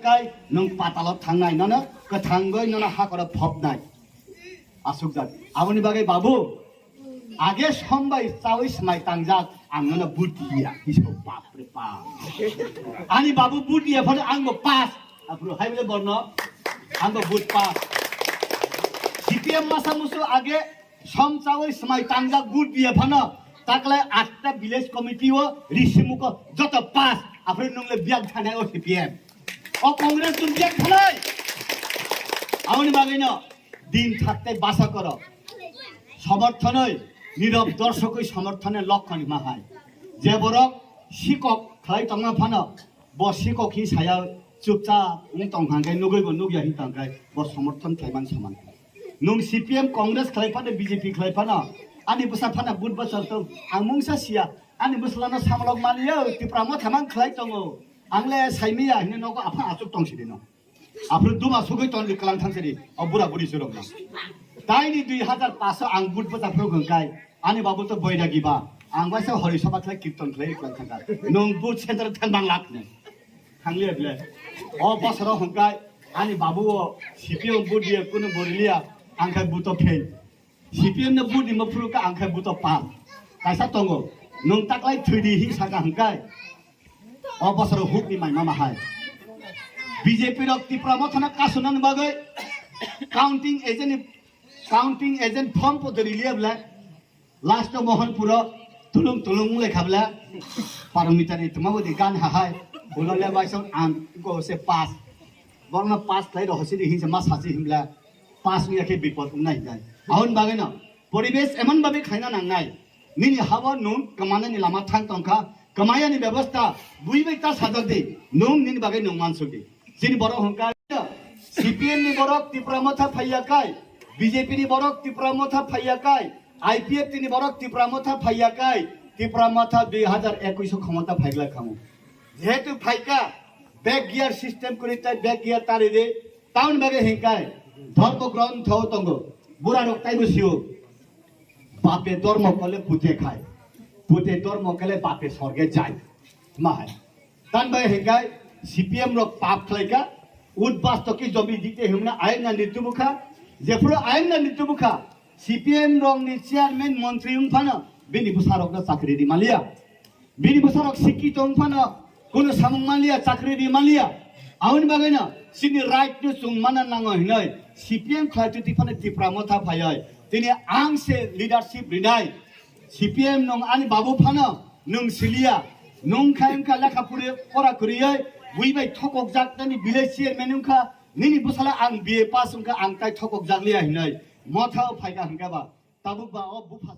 kai nung patalot thangnai nana kathangoi nana hakora phopnai asuk jat aboni bagai babu age sombai chawis mai tangjak angna butia hiso bapre pa ani babu butia phone angbo pass apro haibele borno angbo but pass CPM masa musuh age som chawis mai tangjak butia phone takle 8টা village committee ও ঋষিমুখ যত pass আপনি নংলে Biak থানায় ও CPM ও কংগ্রেস তুমি Biak থানায় আমনি বাগাইন দিন থাকতে বাসা করো সমর্থনই নীরব দর্শকই সমর্থনের লক্ষণ মাহাই যে বড় শিকক খাই তংনা ফানো ব শিককি সায়া চুপচাপ উং তংহাঙ্গাই নুগৈব নুগিয়া হি তংগাই ব সমর্থন খাইমান সমান নুং CPM কংগ্রেস খাই ফানো BJP খাই Fanon ani besar fana bud besar tu amung sa sia ani beslana samlok maliya tipramo thamang khlai tongo angle saimiya hine nogo apha achuk tong sidino apru duma sugoi ton kalang thang seri obura buri surok na taini 2005 ang bud besar pro gangkai ani babu to boida giba ang basa hori sabha khlai kirtan khlai kalang thanga nong bud center thangbang lakne thanglia ble o basaro hongkai ani babu CPM bud dia kuno borilia angkai buto fail CPM na budi mapuru ka angkai buto pam kaisa tongo nung taklai 3D hi saka hangkai obasaro huk ni mai mama hai BJP rok tipramothana kasunan bagai counting agent form podori liabla last mohanpura tulung lekhabla parameter itmabo de gan hai bolale baisong am go se pass borna pass khai rohsi hi se mas hasi himla pass ni rakhe bipod unai jai ahun bagena পরিবেশ এমন ভাবে খাইনা নাংনাই নিনি হাওয়া নুন কমানে নি লামা থাং তংখা কমায়া নি ব্যবস্থা বুইবেতা সাজক দে নুন নিনি বাগে নুন মানসুকি যিনি বড় হংকা CPM নি বড় ত্রিপুরামথা ফাইয়াকাই BJP নি বড় ত্রিপুরামথা ফাইয়াকাই IPF নি বড় ত্রিপুরামথা ফাইয়াকাই ত্রিপুরামথা 2021 ক্ষমতা ফাইগলা খামু যেহেতু ফাইকা ব্যাক গিয়ার সিস্টেম করি তাই ব্যাক গিয়ার তারে দে টাউন বাগে হেকাই ধর্মগ্রন্থ তঙ্গ বুড়া রোগ তাই বসিও বাপে ধর্ম কলে পুতে খায় পুতে ধর্ম কলে বাপে স্বর্গে যায় মাহায় তান ভাই হেগায় CPM রোগ পাপ খাইকা উদ্বাস্তকি জমি দিতে হেমনা আইন না নীতিমুখা যেফুর আইন না নীতিমুখা CPM রং নি চেয়ারম্যান মন্ত্রী উনফানা বিনি বুসারক না চাকরি দি মালিয়া বিনি বুসারক শিক্ষিত উনফানা কোন সামং মালিয়া চাকরি দি মালিয়া আউন বাগাইনা সিনি রাইট টু সুংমানা নাঙ্গ হিনয় CPM খাইতু তিফানে ত্রিপুরামথা ফায়াই তিনি আংসে লিডারশিপ রিনাই CPM নং আনি বাবু ফানা নং সিলিয়া নং খাইমকা লেখা পুরে পড়া করিয়াই বুইবাই ঠকক জাকতানি ভিলেজ চেয়ারম্যান উনখা নিনি বসালা আং বিএ পাস উনখা আং তাই ঠকক জাগলিয়া হিনয় মথাও ফাইকা হংগাবা তাবুবা অ বুফা